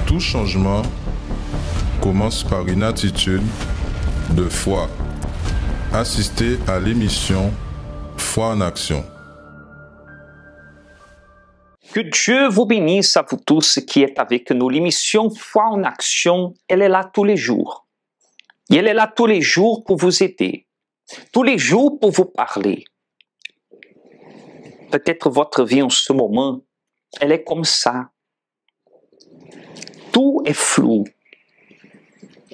Tout changement commence par une attitude de foi. Assistez à l'émission Foi en action. Que Dieu vous bénisse à vous tous qui êtes avec nous. L'émission Foi en action, elle est là tous les jours. Et elle est là tous les jours pour vous aider. Tous les jours pour vous parler. Peut-être votre vie en ce moment, elle est comme ça. Tout est flou.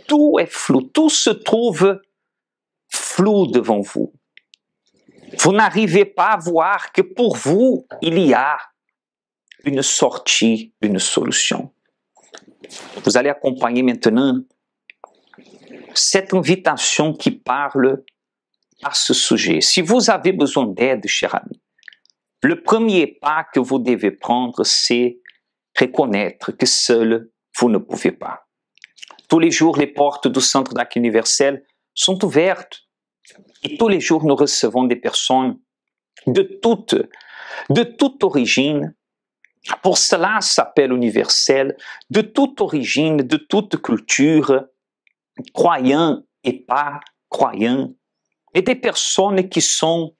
Tout est flou. Tout se trouve flou devant vous. Vous n'arrivez pas à voir que pour vous, il y a une sortie, une solution. Vous allez accompagner maintenant cette invitation qui parle à ce sujet. Si vous avez besoin d'aide, cher ami, le premier pas que vous devez prendre, c'est reconnaître que seul, vous ne pouvez pas. Tous les jours, les portes du Centre d'Accueil Universel sont ouvertes. Et tous les jours, nous recevons des personnes de toute origine. Pour cela, ça s'appelle universel, de toute origine, de toute culture, croyants et pas croyants, et des personnes qui sont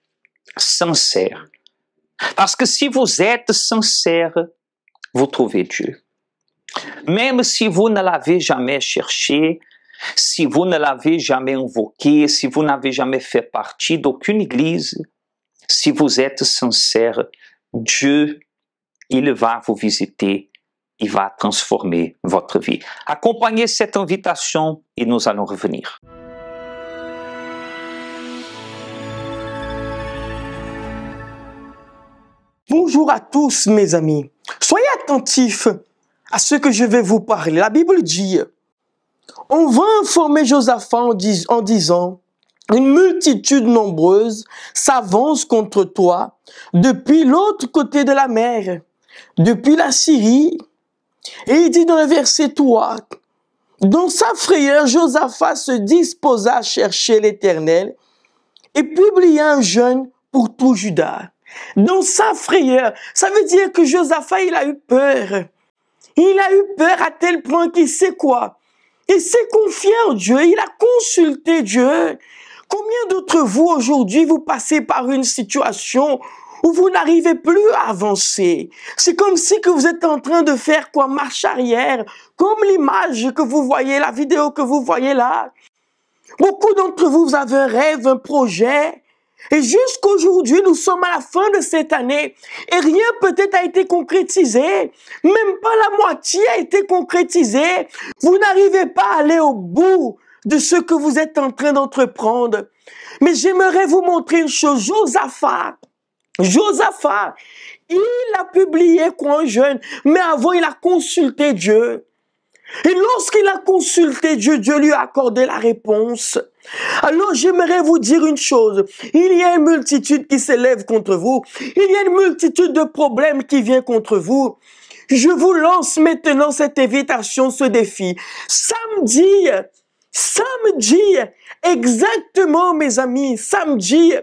sincères. Parce que si vous êtes sincère, vous trouvez Dieu. Même si vous ne l'avez jamais cherché, si vous ne l'avez jamais invoqué, si vous n'avez jamais fait partie d'aucune église, si vous êtes sincère, Dieu, il va vous visiter, il va transformer votre vie. Accompagnez cette invitation et nous allons revenir. Bonjour à tous mes amis. Soyez attentifs à ce que je vais vous parler. La Bible dit, on va informer Josaphat en disant, une multitude nombreuse s'avance contre toi depuis l'autre côté de la mer, depuis la Syrie. Et il dit dans le verset 3, dans sa frayeur, Josaphat se disposa à chercher l'Éternel et publia un jeûne pour tout Juda. Dans sa frayeur, ça veut dire que Josaphat, il a eu peur. Il a eu peur à tel point qu'il sait quoi? Il s'est confié en Dieu, il a consulté Dieu. Combien d'entre vous aujourd'hui, vous passez par une situation où vous n'arrivez plus à avancer? C'est comme si que vous êtes en train de faire quoi? Marche arrière, comme l'image que vous voyez, la vidéo que vous voyez là. Beaucoup d'entre vous, vous avez un rêve, un projet. Et jusqu'aujourd'hui, nous sommes à la fin de cette année et rien peut-être a été concrétisé. Même pas la moitié a été concrétisé. Vous n'arrivez pas à aller au bout de ce que vous êtes en train d'entreprendre. Mais j'aimerais vous montrer une chose. Josaphat, il a publié quoi un jeûne, mais avant il a consulté Dieu. Et lorsqu'il a consulté Dieu, Dieu lui a accordé la réponse. Alors j'aimerais vous dire une chose, il y a une multitude qui s'élève contre vous, il y a une multitude de problèmes qui viennent contre vous. Je vous lance maintenant cette invitation, ce défi. Samedi, exactement mes amis, samedi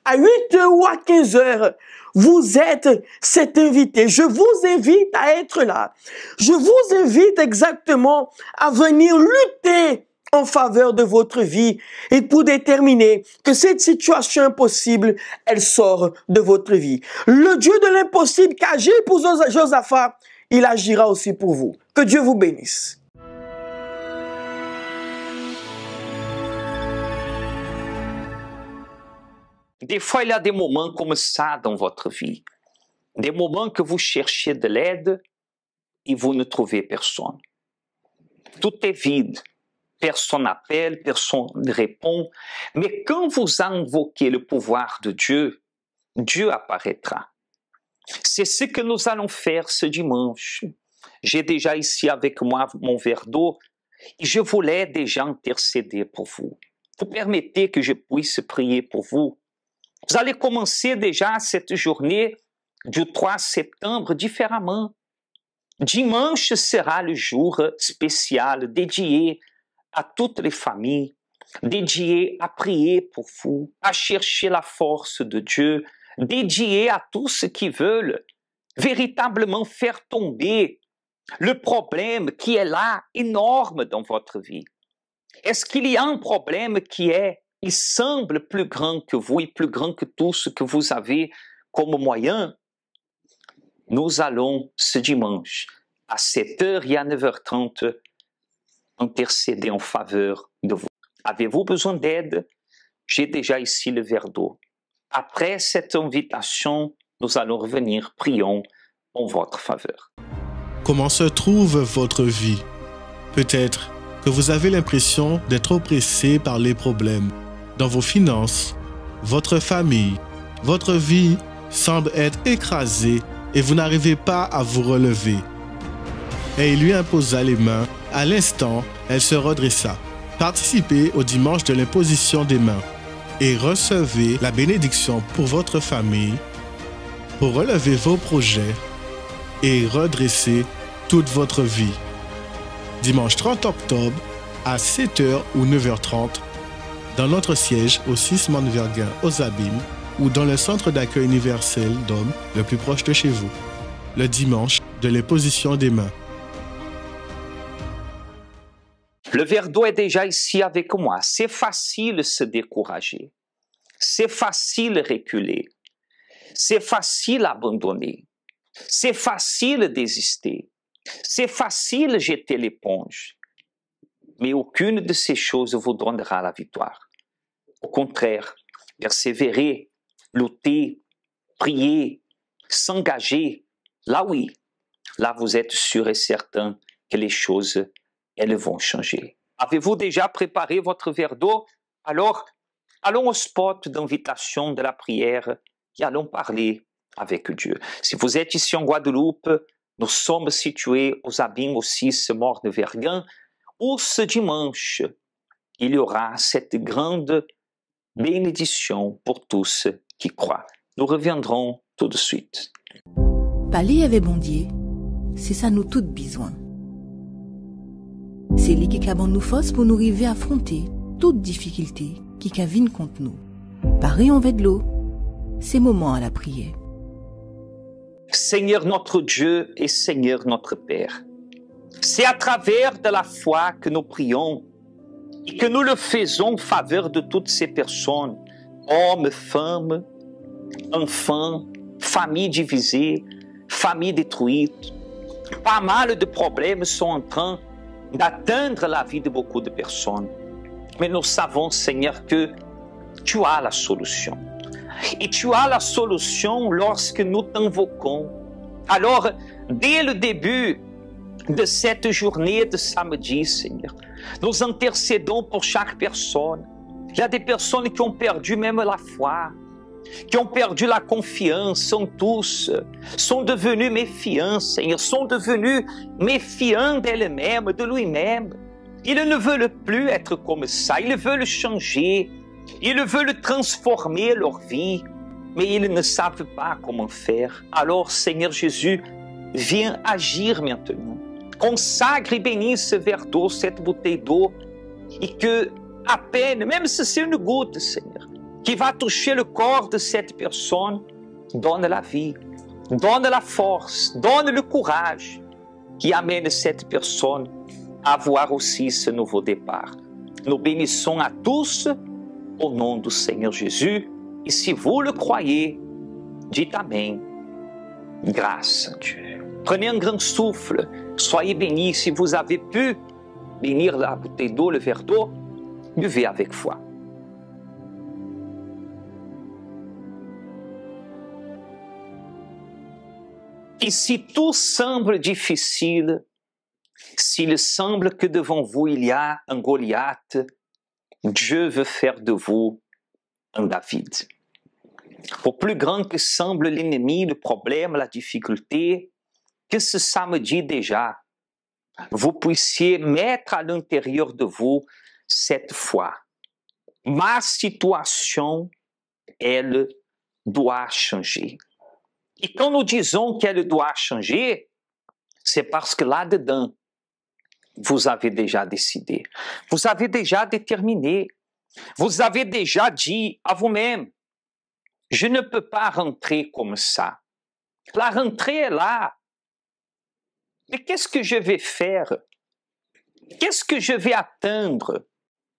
à 8h ou à 15h, vous êtes cet invité. Je vous invite à être là. Je vous invite exactement à venir lutter en faveur de votre vie et pour déterminer que cette situation impossible, elle sort de votre vie. Le Dieu de l'impossible qui agit pour Josaphat, il agira aussi pour vous. Que Dieu vous bénisse. Des fois, il y a des moments comme ça dans votre vie. Des moments que vous cherchez de l'aide et vous ne trouvez personne. Tout est vide. Personne n'appelle, personne ne répond. Mais quand vous invoquez le pouvoir de Dieu, Dieu apparaîtra. C'est ce que nous allons faire ce dimanche. J'ai déjà ici avec moi mon verre d'eau et je voulais déjà intercéder pour vous. Vous permettez que je puisse prier pour vous. Vous allez commencer déjà cette journée du 3 septembre différemment. Dimanche sera le jour spécial dédié à toutes les familles, dédié à prier pour vous, à chercher la force de Dieu, dédié à tous ceux qui veulent véritablement faire tomber Le problème qui est là, énorme dans votre vie. Est-ce qu'il y a un problème il semble plus grand que vous et plus grand que tout ce que vous avez comme moyen? Nous allons ce dimanche à 7h et à 9h30 intercéder en faveur de vous. Avez-vous besoin d'aide? J'ai déjà ici le verre d'eau. Après cette invitation, nous allons revenir, prions en votre faveur. Comment se trouve votre vie? Peut-être que vous avez l'impression d'être oppressé par les problèmes dans vos finances, votre famille. Votre vie semble être écrasée et vous n'arrivez pas à vous relever. Et il lui imposa les mains. À l'instant, elle se redressa. Participez au dimanche de l'imposition des mains et recevez la bénédiction pour votre famille, pour relever vos projets et redresser toute votre vie. Dimanche 30 octobre à 7h ou 9h30 dans notre siège au 6 Manverguin aux Abîmes ou dans le centre d'accueil universel d'hommes le plus proche de chez vous. Le dimanche de l'imposition des mains. Le verre d'eau est déjà ici avec moi. C'est facile de se décourager. C'est facile de reculer. C'est facile d'abandonner. C'est facile de désister. C'est facile de jeter l'éponge. Mais aucune de ces choses vous donnera la victoire. Au contraire, persévérer, lutter, prier, s'engager, là oui, là vous êtes sûr et certain que les choses elles vont changer. Avez-vous déjà préparé votre verre d'eau? Alors, allons au spot d'invitation de la prière et allons parler avec Dieu. Si vous êtes ici en Guadeloupe, nous sommes situés aux Abîmes, au 6 Manverguin, où ce dimanche, il y aura cette grande bénédiction pour tous qui croient. Nous reviendrons tout de suite. Parler avec bon Dieu, c'est ça nous toutes besoin. C'est lui qui a nous force pour nous arriver à affronter toute difficulté qui vienne contre nous. Pareil en de l'eau, c'est moment à la prière. Seigneur notre Dieu et Seigneur notre Père, c'est à travers de la foi que nous prions et que nous le faisons en faveur de toutes ces personnes, hommes, femmes, enfants, familles divisées, familles détruites. Pas mal de problèmes sont en train d'atteindre la vie de beaucoup de personnes. Mais nous savons, Seigneur, que tu as la solution. Et tu as la solution lorsque nous t'invoquons. Alors, dès le début de cette journée de samedi, Seigneur, nous intercédons pour chaque personne. Il y a des personnes qui ont perdu même la foi, qui ont perdu la confiance, sont devenus méfiants, Seigneur, sont devenus méfiants d'elles-mêmes, de lui-même. Ils ne veulent plus être comme ça, ils veulent changer, ils veulent transformer leur vie, mais ils ne savent pas comment faire. Alors, Seigneur Jésus, viens agir maintenant. Consacre et bénis ce verre d'eau, cette bouteille d'eau, et que à peine, même si c'est une goutte, Seigneur, qui va toucher le corps de cette personne, donne la vie, donne la force, donne le courage qui amène cette personne à avoir aussi ce nouveau départ. Nous bénissons à tous au nom du Seigneur Jésus. Et si vous le croyez, dites Amen. Grâce à Dieu. Prenez un grand souffle. Soyez bénis. Si vous avez pu bénir la bouteille d'eau, le verre d'eau, buvez avec foi. Et si tout semble difficile, s'il semble que devant vous il y a un Goliath, Dieu veut faire de vous un David. Pour plus grand que semble l'ennemi, le problème, la difficulté, que ce samedi déjà, vous puissiez mettre à l'intérieur de vous cette foi. Ma situation, elle doit changer. Et quand nous disons qu'elle doit changer, c'est parce que là-dedans, vous avez déjà décidé. Vous avez déjà déterminé. Vous avez déjà dit à vous-même, je ne peux pas rentrer comme ça. La rentrée est là. Mais qu'est-ce que je vais faire? Qu'est-ce que je vais atteindre?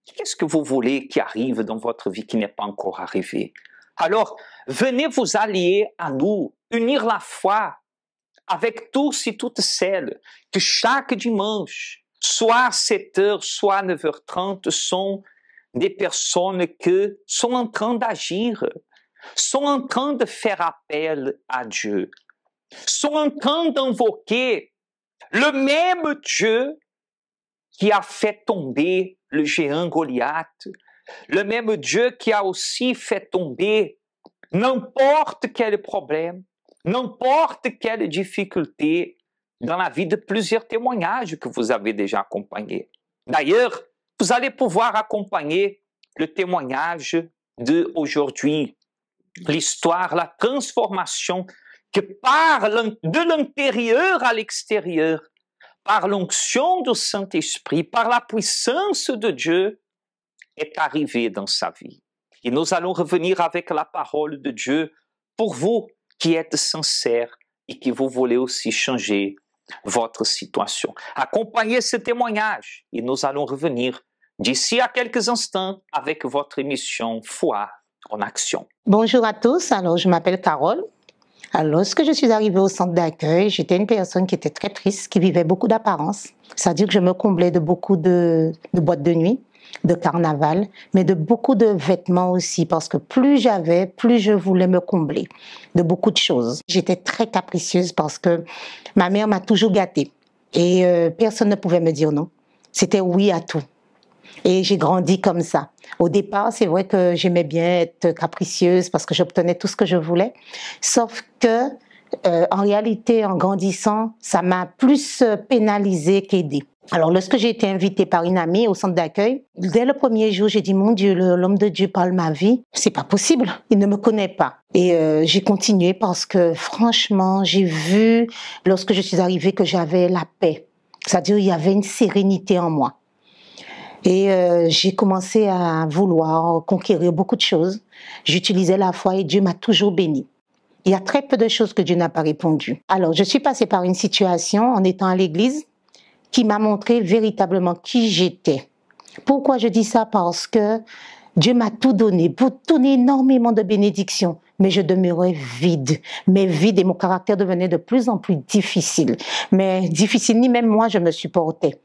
Qu'est-ce que vous voulez qui arrive dans votre vie qui n'est pas encore arrivé? Alors, venez vous allier à nous, unir la foi avec tous et toutes celles que chaque dimanche, soit à 7h, soit à 9h30, sont des personnes qui sont en train d'agir, sont en train de faire appel à Dieu, sont en train d'invoquer le même Dieu qui a fait tomber le géant Goliath, le même Dieu qui a aussi fait tomber n'importe quel problème, n'importe quelle difficulté dans la vie de plusieurs témoignages que vous avez déjà accompagnés. D'ailleurs, vous allez pouvoir accompagner le témoignage d'aujourd'hui, l'histoire, la transformation que par de l'intérieur à l'extérieur, par l'onction du Saint-Esprit, par la puissance de Dieu, est arrivée dans sa vie. Et nous allons revenir avec la parole de Dieu pour vous qui êtes sincères et qui vous voulez aussi changer votre situation. Accompagnez ce témoignage et nous allons revenir d'ici à quelques instants avec votre émission Foi en action. Bonjour à tous, alors je m'appelle Carole. Alors, lorsque je suis arrivée au centre d'accueil, j'étais une personne qui était très triste, qui vivait beaucoup d'apparence. C'est-à-dire que je me comblais de beaucoup de boîtes de nuit, de carnaval, mais de beaucoup de vêtements aussi, parce que plus j'avais, plus je voulais me combler de beaucoup de choses. J'étais très capricieuse parce que ma mère m'a toujours gâtée et personne ne pouvait me dire non. C'était oui à tout. Et j'ai grandi comme ça. Au départ, c'est vrai que j'aimais bien être capricieuse parce que j'obtenais tout ce que je voulais. Sauf que, en réalité, en grandissant, ça m'a plus pénalisée qu'aidée. Alors, lorsque j'ai été invitée par une amie au centre d'accueil, dès le premier jour, j'ai dit, mon Dieu, l'homme de Dieu parle ma vie. C'est pas possible. Il ne me connaît pas. Et j'ai continué parce que, franchement, j'ai vu, lorsque je suis arrivée, que j'avais la paix. C'est-à-dire, il y avait une sérénité en moi. Et j'ai commencé à vouloir conquérir beaucoup de choses. J'utilisais la foi et Dieu m'a toujours bénie. Il y a très peu de choses que Dieu n'a pas répondu. Alors, je suis passée par une situation en étant à l'église qui m'a montré véritablement qui j'étais. Pourquoi je dis ça? Parce que Dieu m'a tout donné énormément de bénédictions, mais je demeurais vide. Mais vide et mon caractère devenait de plus en plus difficile. Mais difficile, ni même moi je me supportais.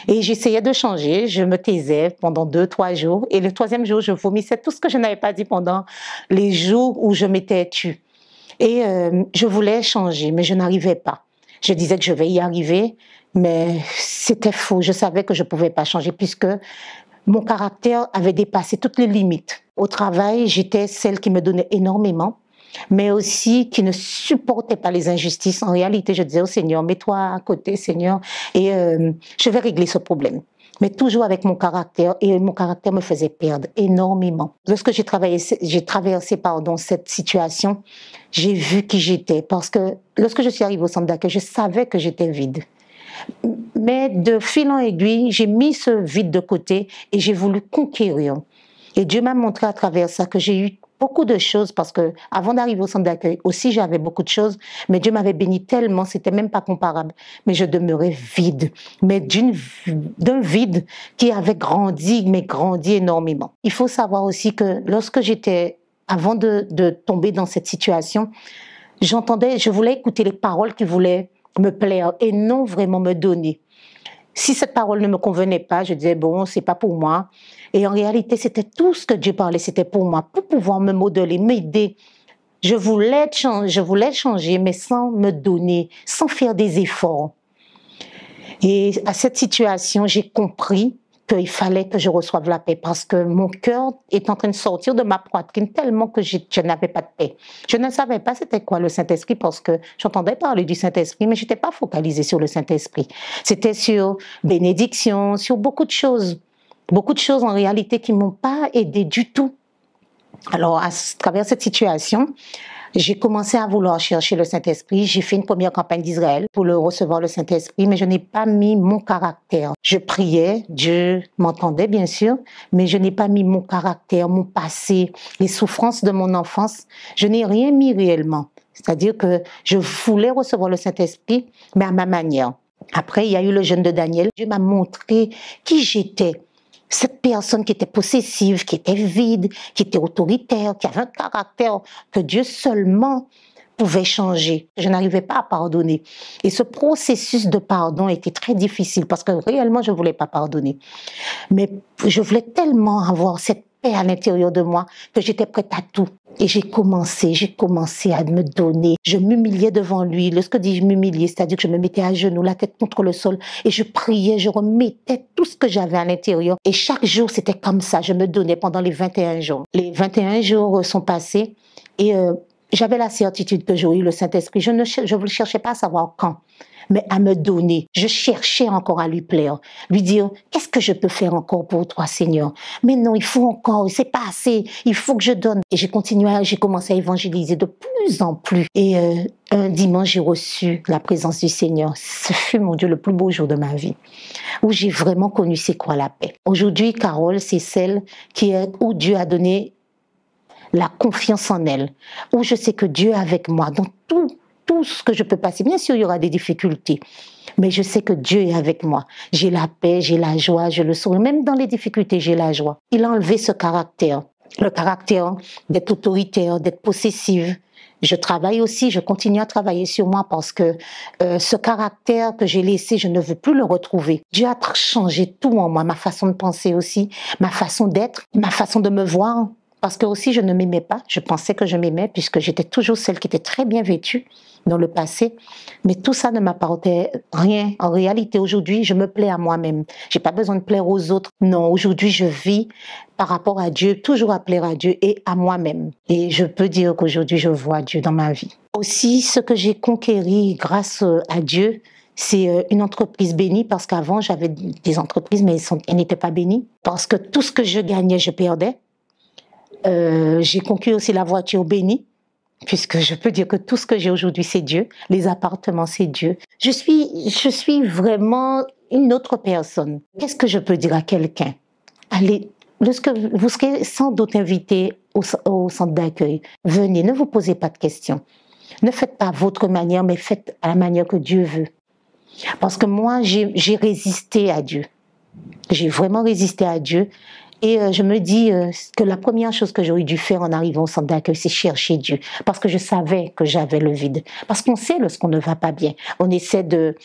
Et j'essayais de changer, je me taisais pendant 2-3 jours. Et le 3e jour, je vomissais tout ce que je n'avais pas dit pendant les jours où je m'étais tue. Et je voulais changer, mais je n'arrivais pas. Je disais que je vais y arriver, mais c'était faux. Je savais que je ne pouvais pas changer puisque mon caractère avait dépassé toutes les limites. Au travail, j'étais celle qui me donnait énormément, mais aussi qui ne supportait pas les injustices. En réalité, je disais au Seigneur, mets-toi à côté, Seigneur, et je vais régler ce problème. Mais toujours avec mon caractère, et mon caractère me faisait perdre énormément. Lorsque j'ai traversé cette situation, j'ai vu qui j'étais, parce que lorsque je suis arrivée au centre d'accueil, je savais que j'étais vide. Mais de fil en aiguille, j'ai mis ce vide de côté et j'ai voulu conquérir. Et Dieu m'a montré à travers ça que j'ai eu beaucoup de choses parce que avant d'arriver au centre d'accueil aussi j'avais beaucoup de choses, mais Dieu m'avait béni tellement, c'était même pas comparable. Mais je demeurais vide, mais d'un vide qui avait grandi, mais grandi énormément. Il faut savoir aussi que lorsque avant de tomber dans cette situation, je voulais écouter les paroles qui voulaient me plaire et non vraiment me donner. Si cette parole ne me convenait pas, je disais, bon, c'est pas pour moi. Et en réalité, c'était tout ce que Dieu parlait, c'était pour moi, pour pouvoir me modeler, m'aider. Je voulais changer, mais sans me donner, sans faire des efforts. Et à cette situation, j'ai compris qu'il fallait que je reçoive la paix parce que mon cœur est en train de sortir de ma poitrine tellement que je n'avais pas de paix. Je ne savais pas c'était quoi le Saint-Esprit parce que j'entendais parler du Saint-Esprit, mais je n'étais pas focalisée sur le Saint-Esprit. C'était sur bénédiction, sur beaucoup de choses. Beaucoup de choses en réalité qui ne m'ont pas aidée du tout. Alors, à travers cette situation, j'ai commencé à vouloir chercher le Saint-Esprit. J'ai fait une première campagne d'Israël pour recevoir le Saint-Esprit, mais je n'ai pas mis mon caractère. Je priais, Dieu m'entendait bien sûr, mais je n'ai pas mis mon caractère, mon passé, les souffrances de mon enfance. Je n'ai rien mis réellement. C'est-à-dire que je voulais recevoir le Saint-Esprit, mais à ma manière. Après, il y a eu le jeûne de Daniel. Dieu m'a montré qui j'étais. Cette personne qui était possessive, qui était vide, qui était autoritaire, qui avait un caractère que Dieu seulement pouvait changer. Je n'arrivais pas à pardonner. Et ce processus de pardon était très difficile parce que réellement, je ne voulais pas pardonner. Mais je voulais tellement avoir cette paix à l'intérieur de moi que j'étais prête à tout. Et j'ai commencé à me donner. Je m'humiliais devant lui. Lorsque je dis m'humilier, c'est-à-dire que je me mettais à genoux, la tête contre le sol, et je priais, je remettais tout ce que j'avais à l'intérieur. Et chaque jour, c'était comme ça. Je me donnais pendant les 21 jours. Les 21 jours sont passés et j'avais la certitude que j'aurais eu le Saint-Esprit. Je ne cherchais pas à savoir quand, mais à me donner. Je cherchais encore à lui plaire, lui dire, qu'est-ce que je peux faire encore pour toi, Seigneur? Mais non, il faut encore, c'est pas assez, il faut que je donne. Et j'ai commencé à évangéliser de plus en plus. Et un dimanche, j'ai reçu la présence du Seigneur. Ce fut, mon Dieu, le plus beau jour de ma vie, où j'ai vraiment connu c'est quoi la paix. Aujourd'hui, Carole, c'est celle où Dieu a donné la confiance en elle, où je sais que Dieu est avec moi dans tout ce que je peux passer. Bien sûr, il y aura des difficultés, mais je sais que Dieu est avec moi. J'ai la paix, j'ai la joie, je le sourire. Même dans les difficultés, j'ai la joie. Il a enlevé ce caractère, le caractère d'être autoritaire, d'être possessive. Je travaille aussi, je continue à travailler sur moi parce que ce caractère que j'ai laissé, je ne veux plus le retrouver. Dieu a changé tout en moi, ma façon de penser aussi, ma façon d'être, ma façon de me voir. Parce que aussi, je ne m'aimais pas. Je pensais que je m'aimais puisque j'étais toujours celle qui était très bien vêtue dans le passé. Mais tout ça ne m'apportait rien. En réalité, aujourd'hui, je me plais à moi-même. J'ai pas besoin de plaire aux autres. Non, aujourd'hui, je vis par rapport à Dieu, toujours à plaire à Dieu et à moi-même. Et je peux dire qu'aujourd'hui, je vois Dieu dans ma vie. Aussi, ce que j'ai conquéri grâce à Dieu, c'est une entreprise bénie parce qu'avant, j'avais des entreprises, mais elles n'étaient pas bénies. Parce que tout ce que je gagnais, je perdais. J'ai conquis aussi la voiture bénie, puisque je peux dire que tout ce que j'ai aujourd'hui, c'est Dieu. Les appartements, c'est Dieu. Je suis vraiment une autre personne. Qu'est-ce que je peux dire à quelqu'un? Allez, lorsque vous serez sans doute invité au centre d'accueil, venez, ne vous posez pas de questions. Ne faites pas à votre manière, mais faites à la manière que Dieu veut. Parce que moi, j'ai résisté à Dieu. J'ai vraiment résisté à Dieu. Et je me dis que la première chose que j'aurais dû faire en arrivant au centre d'accueil, c'est chercher Dieu. Parce que je savais que j'avais le vide. Parce qu'on sait lorsqu'on ne va pas bien. On essaie de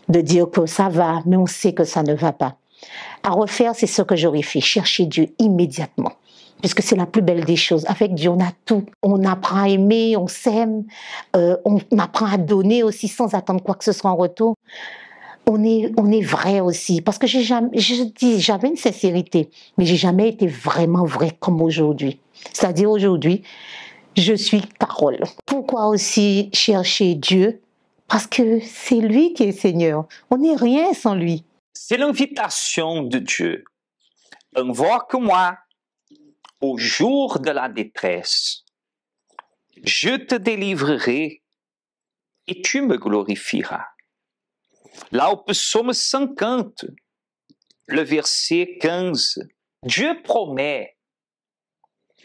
dire que ça va, mais on sait que ça ne va pas. À refaire, c'est ce que j'aurais fait. Chercher Dieu immédiatement. Puisque c'est la plus belle des choses. Avec Dieu, on a tout. On apprend à aimer, on s'aime. On apprend à donner aussi sans attendre quoi que ce soit en retour. On est vrai aussi, parce que j'avais une sincérité, mais j'ai jamais été vraiment vrai comme aujourd'hui. C'est-à-dire aujourd'hui, je suis Carole. Pourquoi aussi chercher Dieu? Parce que c'est lui qui est Seigneur. On n'est rien sans lui. C'est l'invitation de Dieu. Invoque-moi au jour de la détresse. Je te délivrerai et tu me glorifieras. Là, au psaume 50, le verset 15, Dieu promet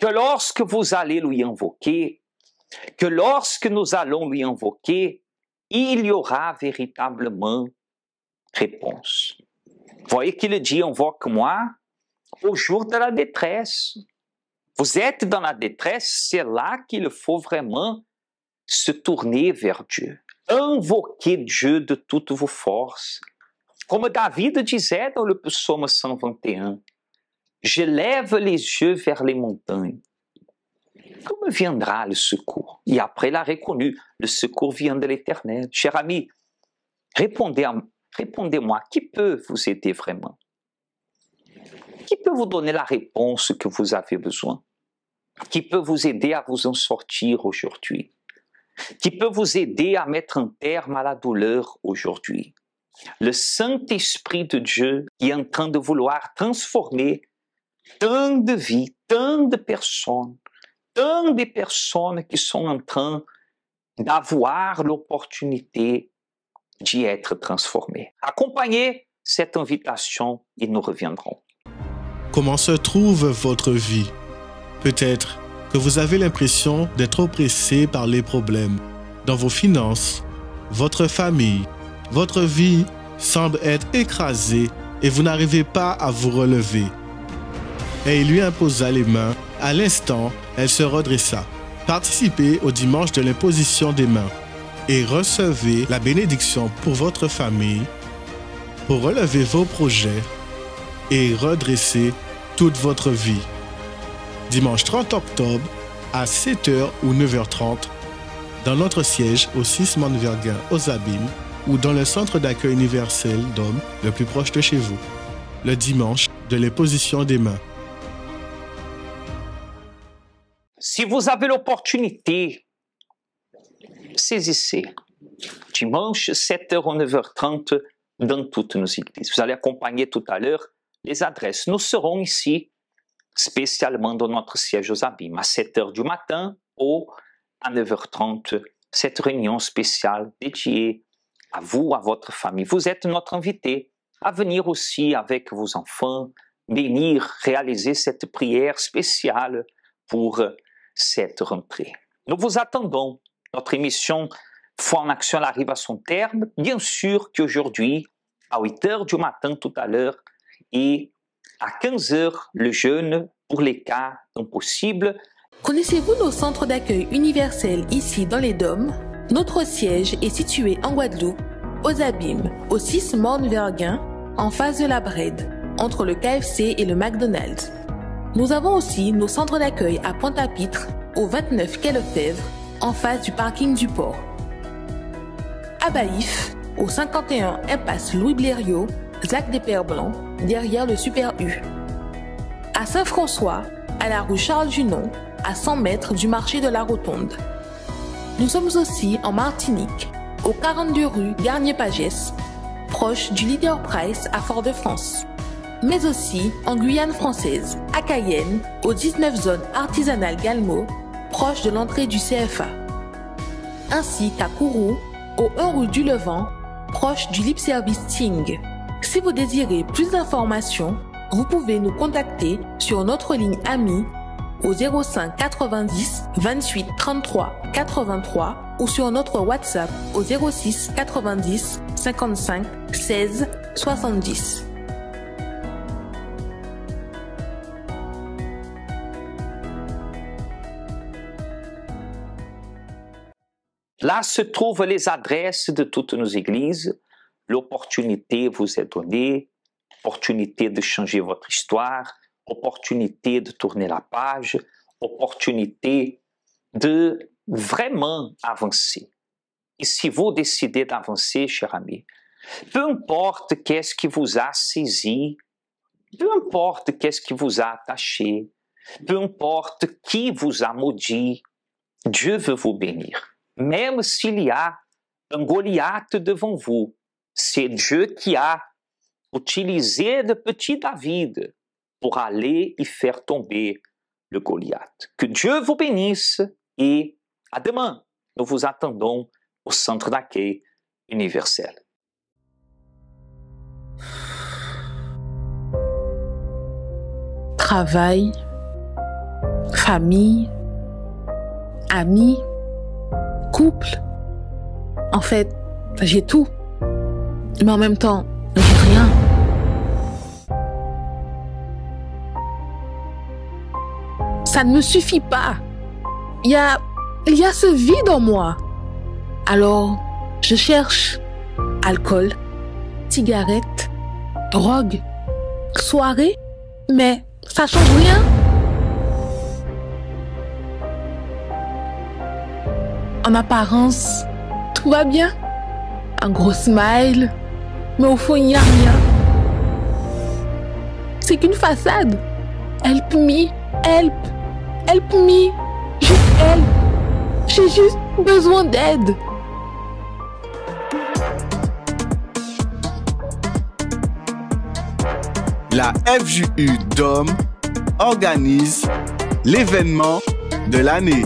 que lorsque vous allez lui invoquer, que lorsque nous allons lui invoquer, il y aura véritablement réponse. Voyez qu'il dit, invoque-moi au jour de la détresse. Vous êtes dans la détresse, c'est là qu'il faut vraiment se tourner vers Dieu. Invoquez Dieu de toutes vos forces. Comme David disait dans le psaume 121, « Je lève les yeux vers les montagnes. Comment viendra le secours ?» Et après, il a reconnu, le secours vient de l'Éternel. Cher ami, répondez-moi, qui peut vous aider vraiment? Qui peut vous donner la réponse que vous avez besoin? Qui peut vous aider à vous en sortir aujourd'hui? Qui peut vous aider à mettre un terme à la douleur aujourd'hui? Le Saint-Esprit de Dieu qui est en train de vouloir transformer tant de vies, tant de personnes qui sont en train d'avoir l'opportunité d'y être transformées. Accompagnez cette invitation et nous reviendrons. Comment se trouve votre vie? Peut-être que vous avez l'impression d'être oppressé par les problèmes dans vos finances, votre famille, votre vie semble être écrasée et vous n'arrivez pas à vous relever. Et il lui imposa les mains. À l'instant, elle se redressa. Participez au dimanche de l'imposition des mains et recevez la bénédiction pour votre famille, pour relever vos projets et redresser toute votre vie. Dimanche 30 octobre à 7h ou 9h30 dans notre siège au 6 Mont-Verguin aux Abîmes ou dans le centre d'accueil universel d'hommes le plus proche de chez vous. Le dimanche de l'imposition des mains. Si vous avez l'opportunité, saisissez. Dimanche, 7h ou 9h30 dans toutes nos églises. Vous allez accompagner tout à l'heure les adresses. Nous serons ici spécialement dans notre siège aux Abîmes, à 7h du matin ou à 9h30, cette réunion spéciale dédiée à vous, à votre famille. Vous êtes notre invité à venir aussi avec vos enfants, bénir, réaliser cette prière spéciale pour cette rentrée. Nous vous attendons. Notre émission Foi en Action arrive à son terme. Bien sûr qu'aujourd'hui, à 8h du matin tout à l'heure, et à 15h, le jeûne pour les cas impossibles. Connaissez-vous nos centres d'accueil universels ici dans les Dômes? Notre siège est situé en Guadeloupe, aux Abîmes, au 6 Mont-Verguin, en face de la Brède, entre le KFC et le McDonald's. Nous avons aussi nos centres d'accueil à Pointe-à-Pitre, au 29 quai Lefebvre, en face du parking du port. À Baïf, au 51 impasse Louis Blériot, Zac des Pères Blancs, derrière le Super U. À Saint-François, à la rue Charles Junon, à 100 mètres du marché de la Rotonde. Nous sommes aussi en Martinique, au 42 rue Garnier-Pagès, proche du Leader Price à Fort-de-France. Mais aussi en Guyane française, à Cayenne, au 19 zone artisanale Galmo, proche de l'entrée du CFA. Ainsi qu'à Kourou, au 1 rue du Levant, proche du Lip Service Ting. Si vous désirez plus d'informations, vous pouvez nous contacter sur notre ligne AMI au 05 90 28 33 83 ou sur notre WhatsApp au 06 90 55 16 70. Là se trouvent les adresses de toutes nos églises. L'opportunité vous est donnée, opportunité de changer votre histoire, opportunité de tourner la page, opportunité de vraiment avancer. Et si vous décidez d'avancer, cher ami, peu importe qu'est-ce qui vous a saisi, peu importe qu'est-ce qui vous a attaché, peu importe qui vous a maudit, Dieu veut vous bénir. Même s'il y a un Goliath devant vous, c'est Dieu qui a utilisé le petit David pour aller y faire tomber le Goliath. Que Dieu vous bénisse et à demain. Nous vous attendons au centre d'accueil universel. Travail, famille, amis, couple. En fait, j'ai tout. Mais en même temps, j'ai rien. Ça ne me suffit pas. Il y a ce vide en moi. Alors, je cherche alcool, cigarettes, drogue, soirée, mais ça change rien. En apparence, tout va bien. Un gros smile, mais au fond, il n'y a rien. C'est qu'une façade. Help me, help, help me, juste help. J'ai juste besoin d'aide. La FJU Dôme organise l'événement de l'année.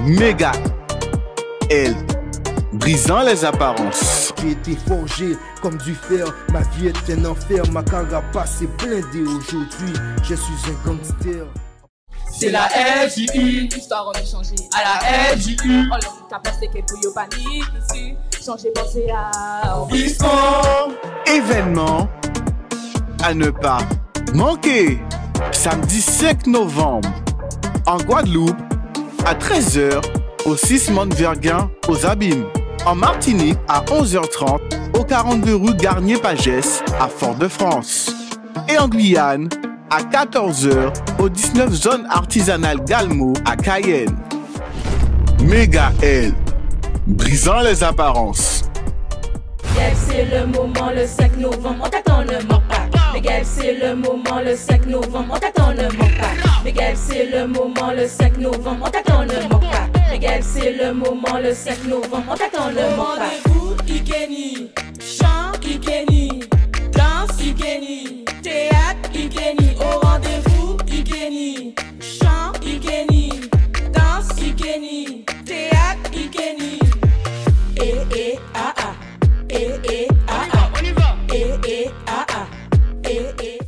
Méga L, brisant les apparences. J'ai été forgé comme du fer, ma vie est un enfer, ma carapace est blindée aujourd'hui, je suis un gangster. C'est la FJU, histoire on est changé à la FJU. On l'a passé que pour yo panique ici. J'ai pensé à Événement à ne pas manquer. Samedi 5 novembre, en Guadeloupe, à 13h, au 6 Mont-Verguin, aux Abîmes. En Martinique, à 11h30, au 42 rue Garnier-Pagès, à Fort-de-France. Et en Guyane, à 14h, au 19 zone artisanale Galmo, à Cayenne. Méga L, brisant les apparences. Miguel, c'est le moment, le 5 novembre, on t'attend, ne manque pas. Miguel, c'est le moment, le 5 novembre, on t'attend, ne manque pas. Miguel, c'est le moment, le 5 novembre, on t'attend, ne manque pas. Miguel, c'est le moment, le 5 novembre, on t'attend, ne manque pas. Rendez-vous, Ikeni, chant, Ikeni, danse, Ikeni, théâtre, Ikeni. Au rendez-vous, Ikeni, chant, Ikeni, danse, Ikeni, théâtre, Ikeni. Ah ah, ah ah, ah ah, ah ah.